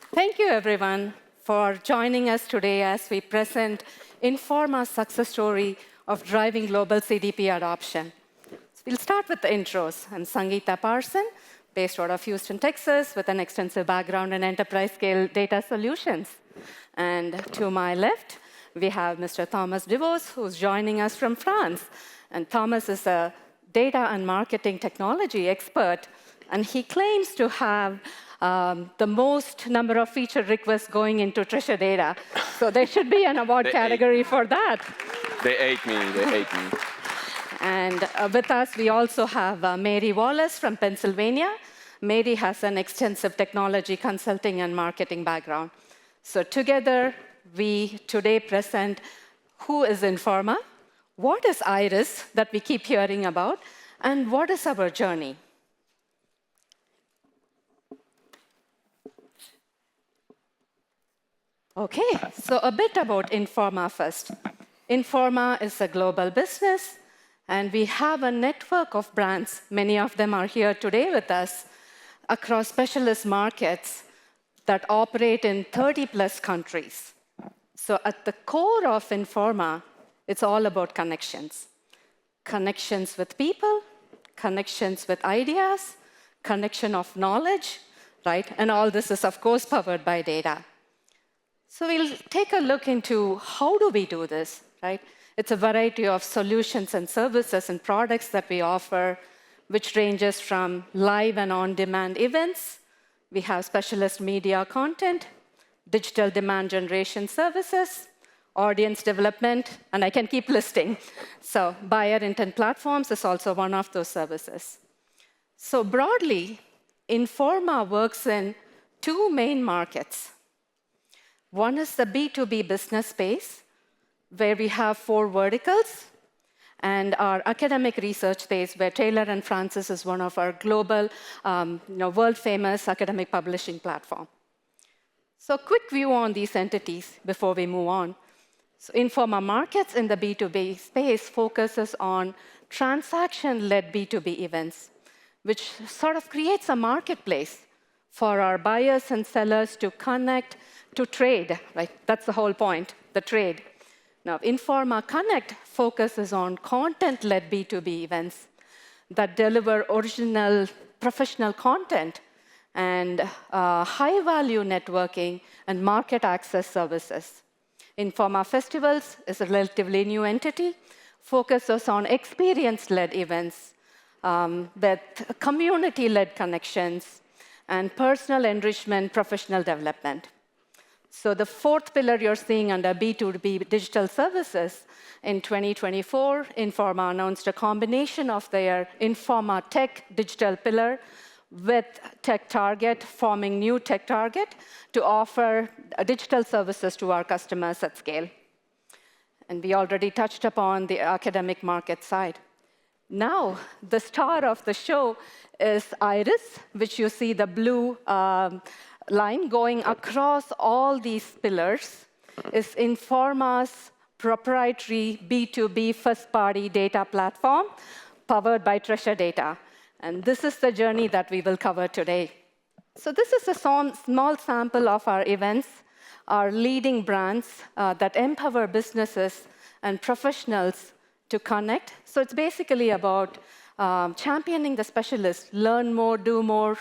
Thank you, everyone, for joining us today as we present Informa's success story of driving global CDP adoption. So we'll start with the intros. I'm Sangeetha Parsan, based out of Houston, Texas, with an extensive background in enterprise-scale data solutions. And to my left, we have Mr. Thomas Devos, who's joining us from France. And Thomas is a data and marketing technology expert, and he claims to have the most number of feature requests going into treasure data. So there should be an award category for that. They ate me. And with us, we also have Mary Wallace from Pennsylvania. Mary has an extensive technology consulting and marketing background. So together, we today present who is Informa, what is IIRIS that we keep hearing about, and what is our journey. Okay, so a bit about Informa first. Informa is a global business, and we have a network of brands. Many of them are here today with us across specialist markets that operate in 30+ countries. So at the core of Informa, it's all about connections. Connections with people, connections with ideas, connection of knowledge, right? And all this is, of course, powered by data. So we'll take a look into how do we do this, right? It's a variety of solutions and services and products that we offer, which ranges from live and on-demand events. We have specialist media content, digital demand generation services, audience development, and I can keep listing. So buyer intent platforms is also one of those services. So broadly, Informa works in two main markets. One is the B2B business space, where we have 4 verticals, and our academic research space, where Taylor & Francis is one of our global, world-famous academic publishing platform. So quick view on these entities before we move on. So Informa Markets in the B2B space focuses on transaction-led B2B events, which sort of creates a marketplace for our buyers and sellers to connect, to trade, right? That's the whole point, the trade. Now, Informa Connect focuses on content-led B2B events that deliver original professional content and high-value networking and market access services. Informa Festivals is a relatively new entity, focuses on experience-led events with community-led connections and personal enrichment, professional development. So the 4th pillar you're seeing under B2B digital services, in 2024, Informa announced a combination of their Informa Tech digital pillar with Tech Target, forming new Tech Target to offer digital services to our customers at scale. And we already touched upon the academic market side. Now, the star of the show is IIRIS, which you see the blue line going across all these pillars, is Informa's proprietary B2B first-party data platform powered by Treasure Data. And this is the journey that we will cover today. So this is a small sample of our events, our leading brands that empower businesses and professionals to connect. So it's basically about championing the specialists, learn more, do more.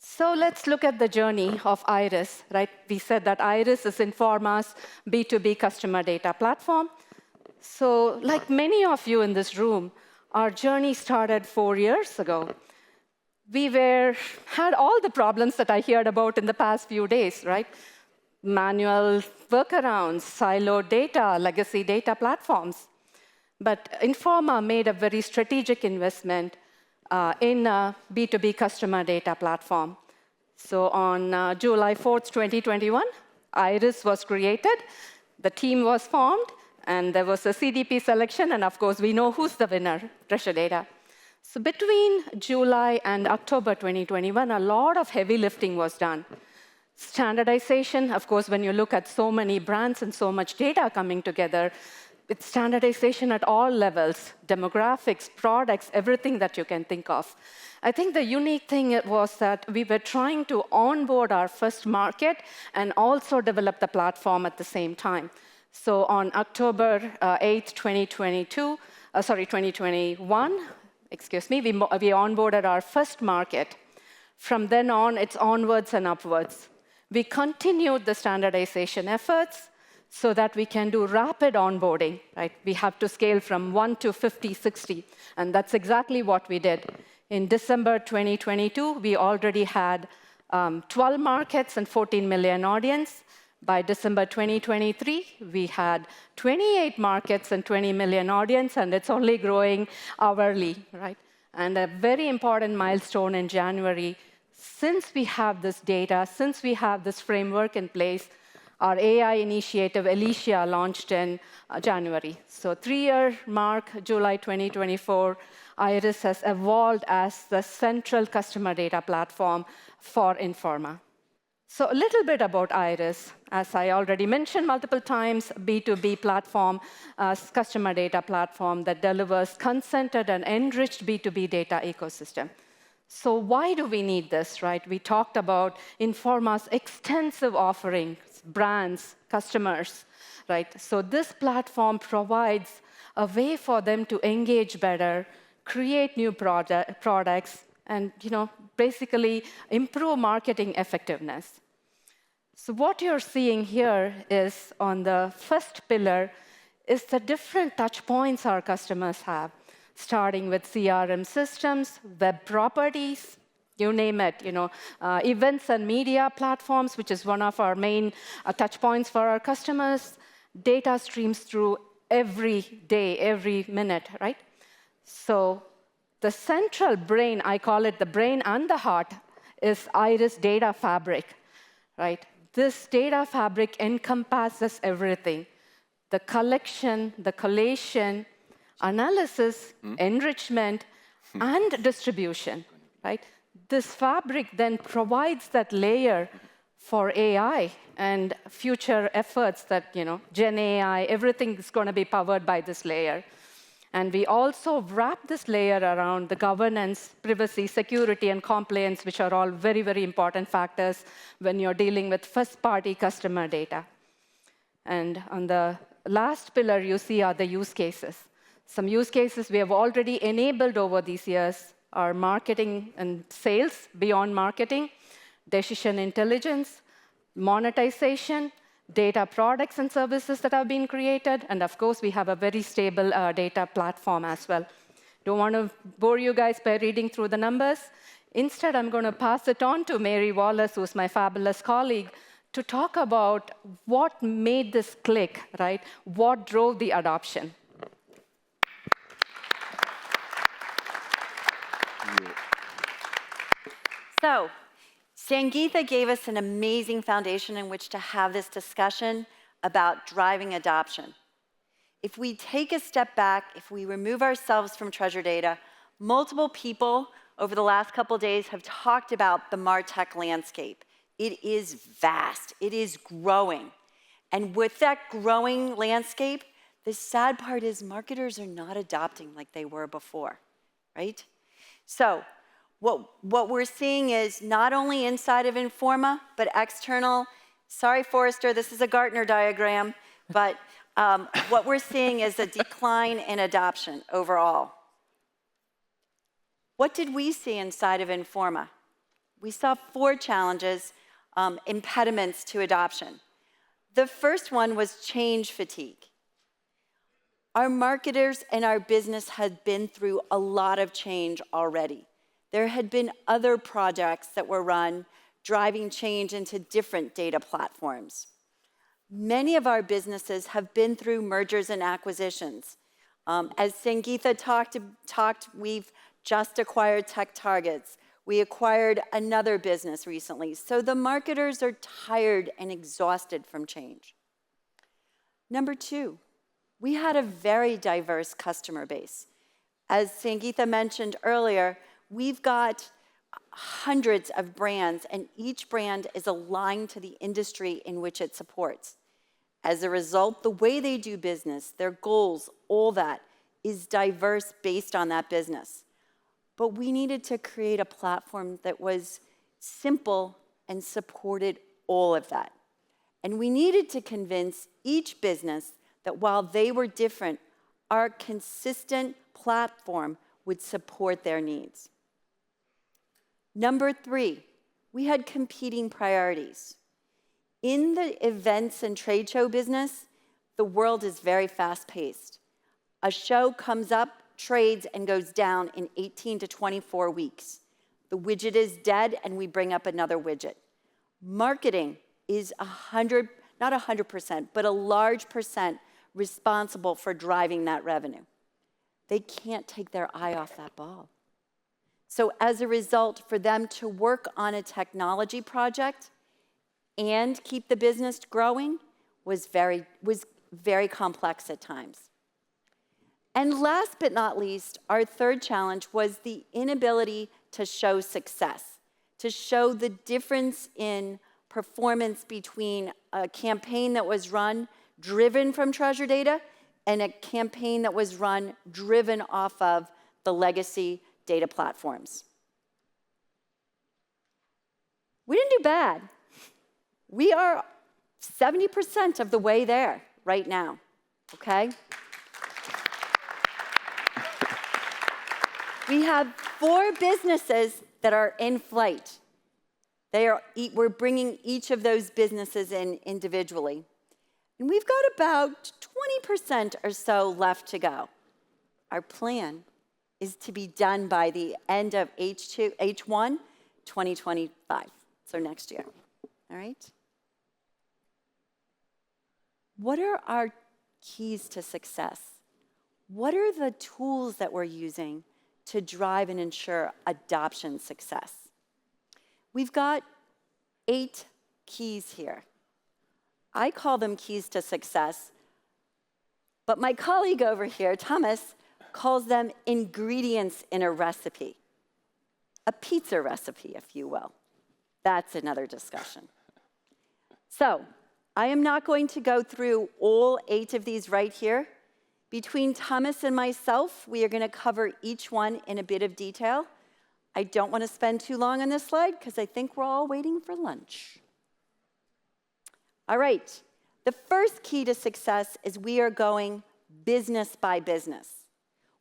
So let's look at the journey of IIRIS, right? We said that IIRIS is Informa's B2B customer data platform. So like many of you in this room, our journey started 4 years ago. We had all the problems that I heard about in the past few days, right? Manual workarounds, siloed data, legacy data platforms. But Informa made a very strategic investment in a B2B customer data platform. So on July 4th, 2021, IIRIS was created, the team was formed, and there was a CDP selection, and of course, we know who's the winner, Treasure Data. So between July and October 2021, a lot of heavy lifting was done. Standardization, of course, when you look at so many brands and so much data coming together, with standardization at all levels, demographics, products, everything that you can think of. I think the unique thing was that we were trying to onboard our first market and also develop the platform at the same time. So on October 8th, 2021, we onboarded our first market. From then on, it's onwards and upwards. We continued the standardization efforts so that we can do rapid onboarding, right? We have to scale from 1 to 50, 60, and that's exactly what we did. In December 2022, we already had 12 markets and 14 million audience. By December 2023, we had 28 markets and 20 million audience, and it's only growing hourly, right? And a very important milestone in January, since we have this data, since we have this framework in place, our AI initiative, Alicia, launched in January. So 3-year mark, July 2024, IIRIS has evolved as the central customer data platform for Informa. So a little bit about IIRIS. As I already mentioned multiple times, B2B platform, customer data platform that delivers consented and enriched B2B data ecosystem. So why do we need this, right? We talked about Informa's extensive offerings, brands, customers, right? So this platform provides a way for them to engage better, create new products, and basically improve marketing effectiveness. So what you're seeing here is on the first pillar is the different touch points our customers have, starting with CRM systems, web properties, you name it, events and media platforms, which is one of our main touch points for our customers, data streams through every day, every minute, right? So the central brain, I call it the brain and the heart, is IIRIS Data Fabric, right? This data fabric encompasses everything: the collection, the collation, analysis, enrichment, and distribution, right? This fabric then provides that layer for AI and future efforts that, Gen AI, everything is going to be powered by this layer. And we also wrap this layer around the governance, privacy, security, and compliance, which are all very, very important factors when you're dealing with first-party customer data. And on the last pillar you see are the use cases. Some use cases we have already enabled over these years are marketing and sales, beyond marketing, decision intelligence, monetization, data products and services that have been created, and of course, we have a very stable data platform as well. Don't want to bore you guys by reading through the numbers. Instead, I'm going to pass it on to Mary Wallace, who's my fabulous colleague, to talk about what made this click, right? What drove the adoption. So, Sangeetha gave us an amazing foundation in which to have this discussion about driving adoption. If we take a step back, if we remove ourselves from treasure data, multiple people over the last couple of days have talked about the MarTech landscape. It is vast, it is growing. And with that growing landscape, the sad part is marketers are not adopting like they were before, right? So, what we're seeing is not only inside of Informa, but external. Sorry, Forrester, this is a Gartner diagram, but what we're seeing is a decline in adoption overall. What did we see inside of Informa? We saw 4 challenges, impediments to adoption. The first one was change fatigue. Our marketers and our business had been through a lot of change already. There had been other projects that were run driving change into different data platforms. Many of our businesses have been through mergers and acquisitions. As Sangeetha talked, we've just acquired Tech Targets. We acquired another business recently. So the marketers are tired and exhausted from change. Number 2, we had a very diverse customer base. As Sangeetha mentioned earlier, we've got hundreds of brands, and each brand is aligned to the industry in which it supports. As a result, the way they do business, their goals, all that is diverse based on that business. But we needed to create a platform that was simple and supported all of that. And we needed to convince each business that while they were different, our consistent platform would support their needs. Number 3, we had competing priorities. In the events and trade show business, the world is very fast-paced. A show comes up, trades, and goes down in 18 to 24 weeks. The widget is dead, and we bring up another widget. Marketing is not 100%, but a large percent responsible for driving that revenue. They can't take their eye off that ball. So as a result, for them to work on a technology project and keep the business growing was very complex at times. And last but not least, our third challenge was the inability to show success, to show the difference in performance between a campaign that was run driven from treasure data and a campaign that was run driven off of the legacy data platforms. We didn't do bad. We are 70% of the way there right now, okay? We have 4 businesses that are in flight. We're bringing each of those businesses in individually. And we've got about 20% or so left to go. Our plan is to be done by the end of H1 2025, so next year, all right? What are our keys to success? What are the tools that we're using to drive and ensure adoption success? We've got 8 keys here. I call them keys to success, but my colleague over here, Thomas, calls them ingredients in a recipe. A pizza recipe, if you will. That's another discussion. So, I am not going to go through all 8 of these right here. Between Thomas and myself, we are going to cover each one in a bit of detail. I don't want to spend too long on this slide because I think we're all waiting for lunch. All right, the first key to success is we are going business by business.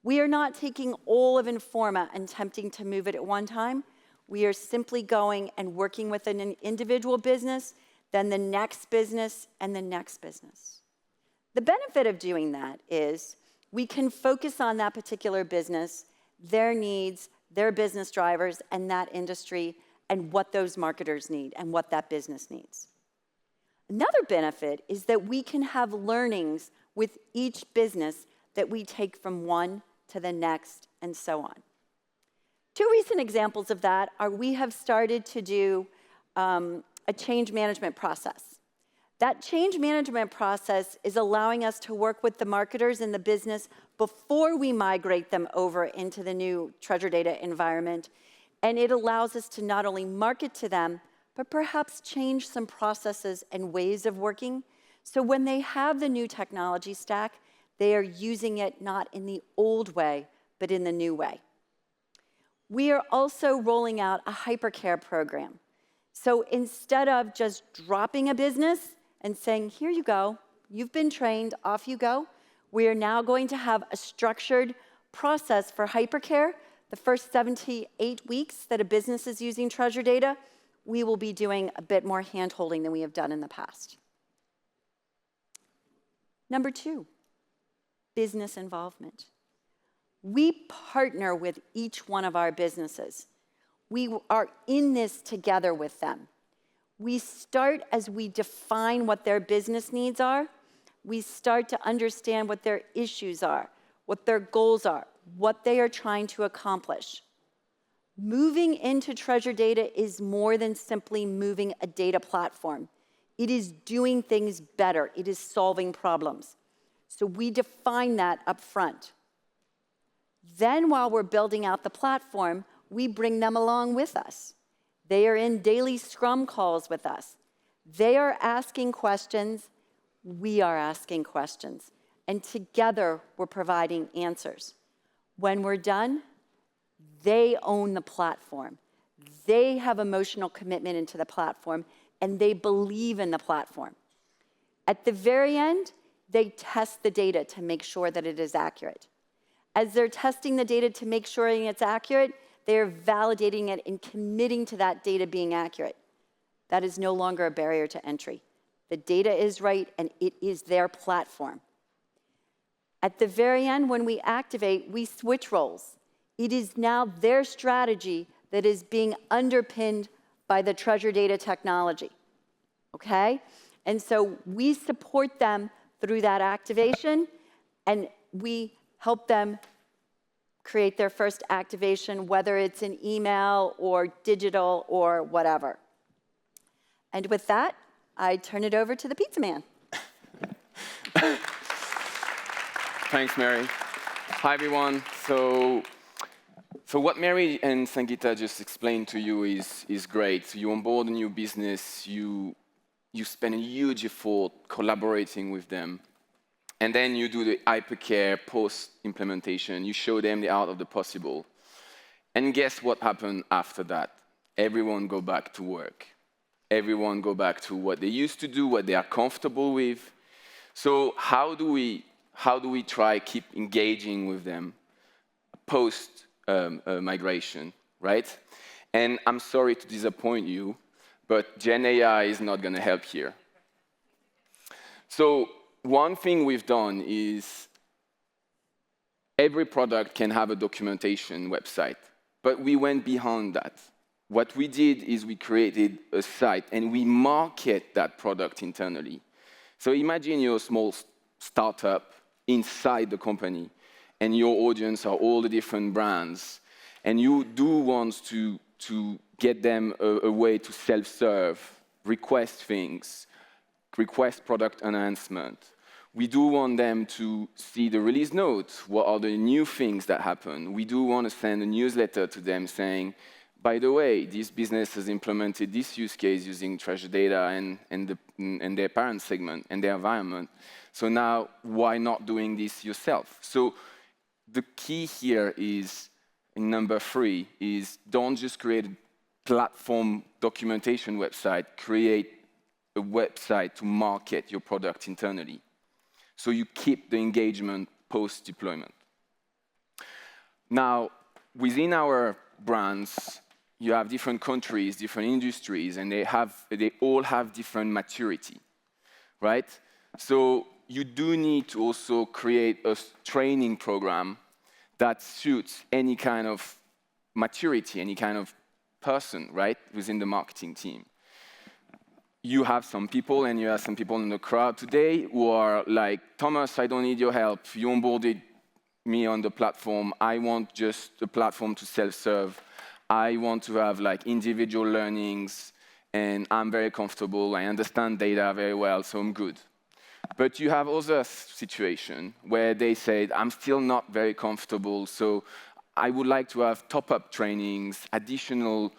We are not taking all of Informa and attempting to move it at one time. We are simply going and working with an individual business, then the next business, and the next business. The benefit of doing that is we can focus on that particular business, their needs, their business drivers, and that industry, and what those marketers need, and what that business needs. Another benefit is that we can have learnings with each business that we take from one to the next, and so on. 2 recent examples of that are we have started to do a change management process. That change management process is allowing us to work with the marketers in the business before we migrate them over into the new treasure data environment. And it allows us to not only market to them, but perhaps change some processes and ways of working. So when they have the new technology stack, they are using it not in the old way, but in the new way. We are also rolling out a hypercare program. So instead of just dropping a business and saying, here you go, you've been trained, off you go, we are now going to have a structured process for hypercare. The first 7 to 8 weeks that a business is using treasure data, we will be doing a bit more hand-holding than we have done in the past. Number 2, business involvement. We partner with each one of our businesses. We are in this together with them. We start as we define what their business needs are. We start to understand what their issues are, what their goals are, what they are trying to accomplish. Moving into treasure data is more than simply moving a data platform. It is doing things better. It is solving problems. So we define that up front. Then while we're building out the platform, we bring them along with us. They are in daily Scrum calls with us. They are asking questions. we are asking questions. And together, we're providing answers. When we're done, they own the platform. They have emotional commitment into the platform, and they believe in the platform. At the very end, they test the data to make sure that it is accurate. As they're testing the data to make sure it's accurate, they're validating it and committing to that data being accurate. That is no longer a barrier to entry. The data is right, and it is their platform. At the very end, when we activate, we switch roles. It is now their strategy that is being underpinned by the treasure data technology, okay? And so we support them through that activation, and we help them create their first activation, whether it's an email or digital or whatever. And with that, I turn it over to the pizza man. Thanks, Mary. Hi, everyone. So what Mary and Sangeetha just explained to you is great. So you onboard a new business, you spend a huge effort collaborating with them, and then you do the hypercare post-implementation. You show them the art of the possible. And guess what happened after that? Everyone go back to work. Everyone go back to what they used to do, what they are comfortable with. So how do we try keep engaging with them post migration, right? And I'm sorry to disappoint you, but Gen AI is not going to help here. So one thing we've done is every product can have a documentation website, but we went beyond that. What we did is we created a site, and we market that product internally. So imagine you're a small startup inside the company, and your audience are all the different brands, and you do want to get them a way to self-serve, request things, request product enhancement. We do want them to see the release notes, what are the new things that happen. We do want to send a newsletter to them saying, by the way, this business has implemented this use case using treasure data and their parent segment and their environment. So now, why not doing this yourself? So the key here is, in number 3, is don't just create a platform documentation website, create a website to market your product internally. So you keep the engagement post-deployment. Now, within our brands, you have different countries, different industries, and they all have different maturity, right? So you do need to also create a training program that suits any kind of maturity, any kind of person, right, within the marketing team. You have some people, and you have some people in the crowd today who are like, Thomas, I don't need your help. You onboarded me on the platform. I want just a platform to self-serve. I want to have like individual learnings, and I'm very comfortable. I understand data very well, so I'm good. But you have other situations where they say, I'm still not very comfortable, so I would like to have top-up trainings, additional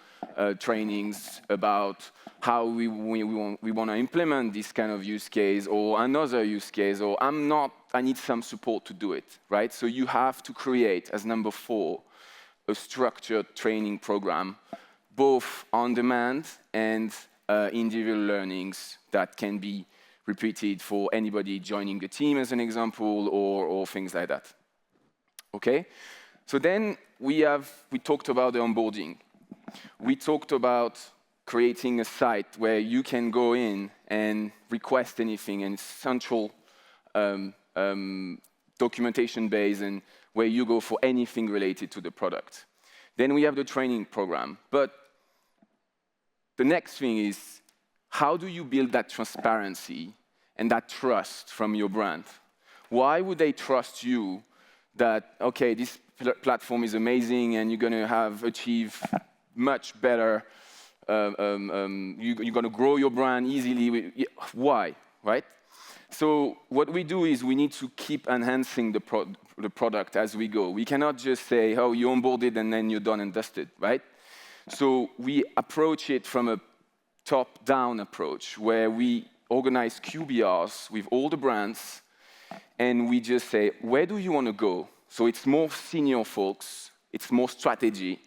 trainings about how we want to implement this kind of use case or another use case, or I need some support to do it, right? So you have to create, as number 4, a structured training program, both on demand and individual learnings that can be repeated for anybody joining the team, as an example, or things like that. Okay? So then we talked about the onboarding. We talked about creating a site where you can go in and request anything, and central documentation base, and where you go for anything related to the product. Then we have the training program. But the next thing is, how do you build that transparency and that trust from your brand? Why would they trust you that, okay, this platform is amazing and you're going to achieve much better, you're going to grow your brand easily? Why, right? So what we do is we need to keep enhancing the product as we go. We cannot just say, oh, you onboarded and then you're done and dusted, right? So we approach it from a top-down approach, where we organize QBRs with all the brands, and we just say, where do you want to go? So it's more senior folks, it's more strategy.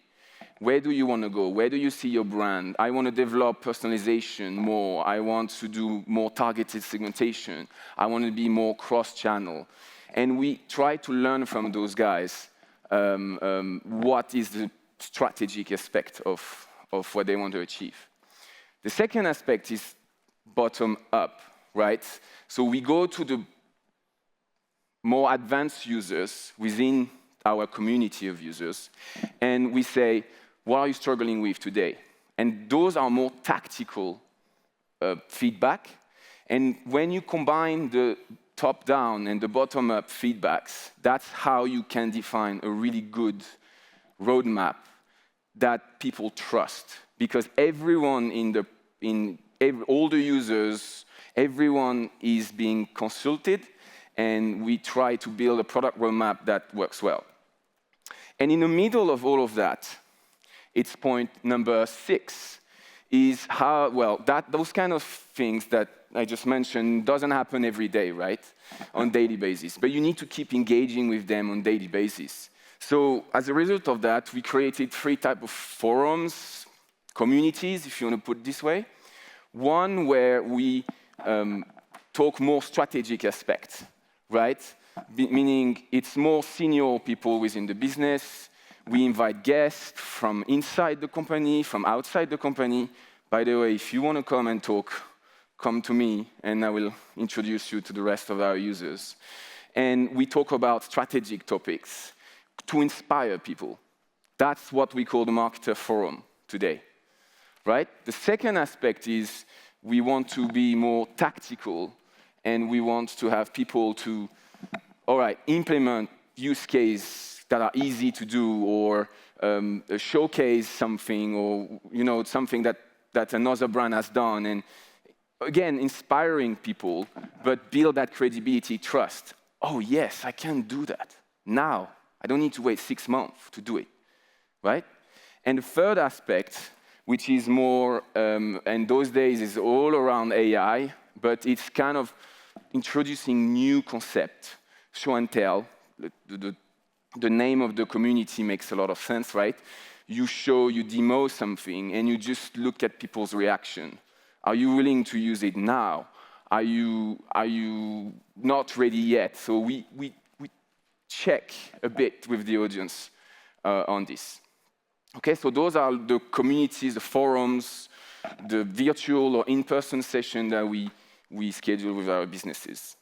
Where do you want to go? Where do you see your brand? I want to develop personalization more. I want to do more targeted segmentation. I want to be more cross-channel. And we try to learn from those guys what is the strategic aspect of what they want to achieve. The second aspect is bottom-up, right? So we go to the more advanced users within our community of users, and we say, what are you struggling with today? And those are more tactical feedback. And when you combine the top-down and the bottom-up feedbacks, that's how you can define a really good roadmap that people trust. Because everyone all the users, everyone is being consulted, and we try to build a product roadmap that works well. And in the middle of all of that, it's point number 6, is how, well, those kind of things that I just mentioned doesn't happen every day, right? On daily basis. But you need to keep engaging with them on daily basis. So as a result of that, we created 3 types of forums, communities, if you want to put it this way. One where we talk more strategic aspects, right? Meaning it's more senior people within the business. We invite guests from inside the company, from outside the company. By the way, if you want to come and talk, come to me, and I will introduce you to the rest of our users. And we talk about strategic topics to inspire people. That's what we call the Marketer Forum today, right? The second aspect is we want to be more tactical, and we want to have people to, all right, implement use cases that are easy to do, or showcase something, or something that another brand has done, and again, inspiring people, but build that credibility, trust. Oh yes, I can do that now. I don't need to wait 6 months to do it, right? And the third aspect, which is more, and those days is all around AI, but it's kind of introducing new concept, show and tell. The name of the community makes a lot of sense, right? You show, you demo something, and you just look at people's reaction. Are you willing to use it now? Are you not ready yet? So we check a bit with the audience on this. Okay, so those are the communities, the forums, the virtual or in-person session that we schedule with our businesses.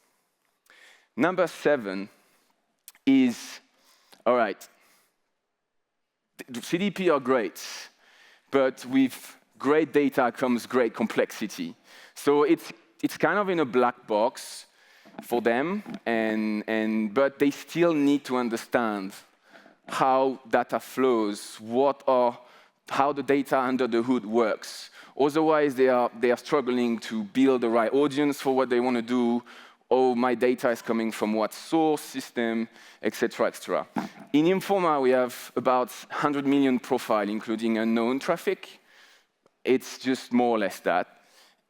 Number 7 is, all right, the CDP are great, but with great data comes great complexity. So it's kind of in a black box for them, but they still need to understand how data flows, how the data under the hood works. Otherwise, they are struggling to build the right audience for what they want to do. Oh, my data is coming from what source system, etc., etc. In Informa, we have about 100 million profiles, including unknown traffic. It's just more or less that.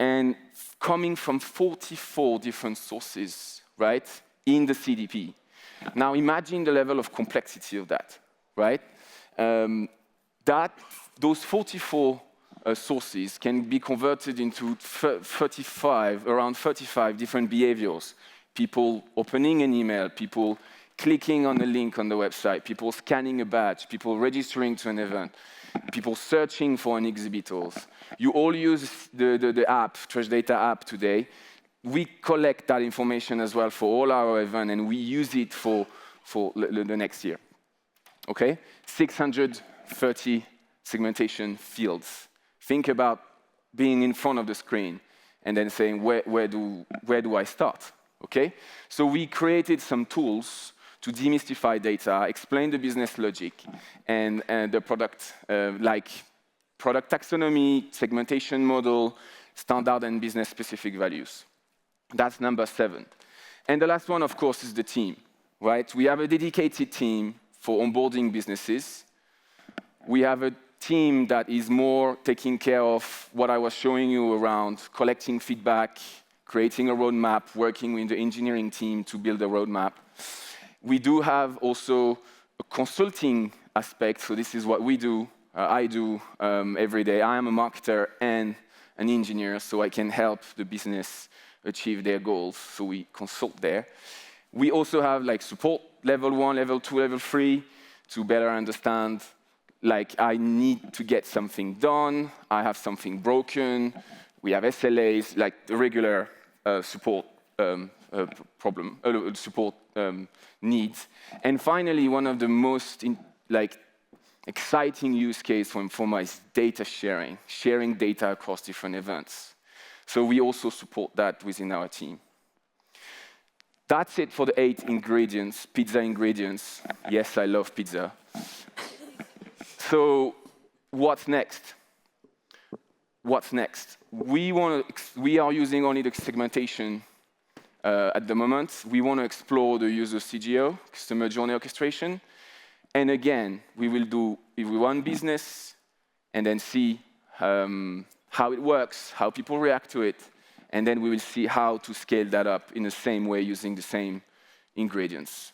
And coming from 44 different sources, right, in the CDP. Now imagine the level of complexity of that, right? Those 44 sources can be converted into around 35 different behaviors. People opening an email, people clicking on a link on the website, people scanning a badge, people registering to an event, people searching for an exhibitors. You all use the app, Trash Data app today. We collect that information as well for all our events, and we use it for the next year. Okay? 630 segmentation fields. Think about being in front of the screen and then saying, where do I start? Okay? So we created some tools to demystify data, explain the business logic, and the product, like product taxonomy, segmentation model, standard and business-specific values. That's number 7. And the last one, of course, is the team, right? We have a dedicated team for onboarding businesses. We have a team that is more taking care of what I was showing you around collecting feedback, creating a roadmap, working with the engineering team to build a roadmap. We do have also a consulting aspect, so this is what we do, I do every day. I am a marketer and an engineer, so I can help the business achieve their goals, so we consult there. We also have like support, level 1, level 2, level 3, to better understand, like I need to get something done, I have something broken, we have SLAs, like the regular support support needs. And finally, one of the most exciting use case for Informa is data sharing data across different events. So we also support that within our team. That's it for the 8 ingredients, pizza ingredients. Yes, I love pizza. So what's next? What's next? We are using only the segmentation at the moment. We want to explore the user CGO, customer journey orchestration. And again, we will do one business and then see how it works, how people react to it, and then we will see how to scale that up in the same way using the same ingredients.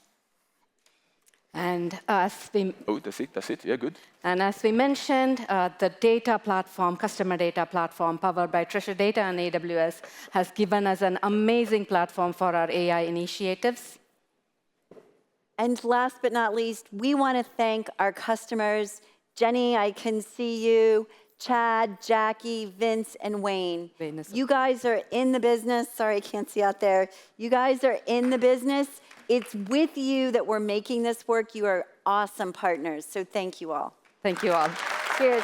And as we... Oh, that's it, yeah, good. And as we mentioned, the data platform, customer data platform, powered by Treasure Data and AWS, has given us an amazing platform for our AI initiatives. And last but not least, we want to thank our customers. Jenny, I can see you. Chad, Jackie, Vince, and Wayne. You guys are in the business. Sorry, I can't see out there. You guys are in the business. It's with you that we're making this work. You are awesome partners. So thank you all. Thank you all. Cheers.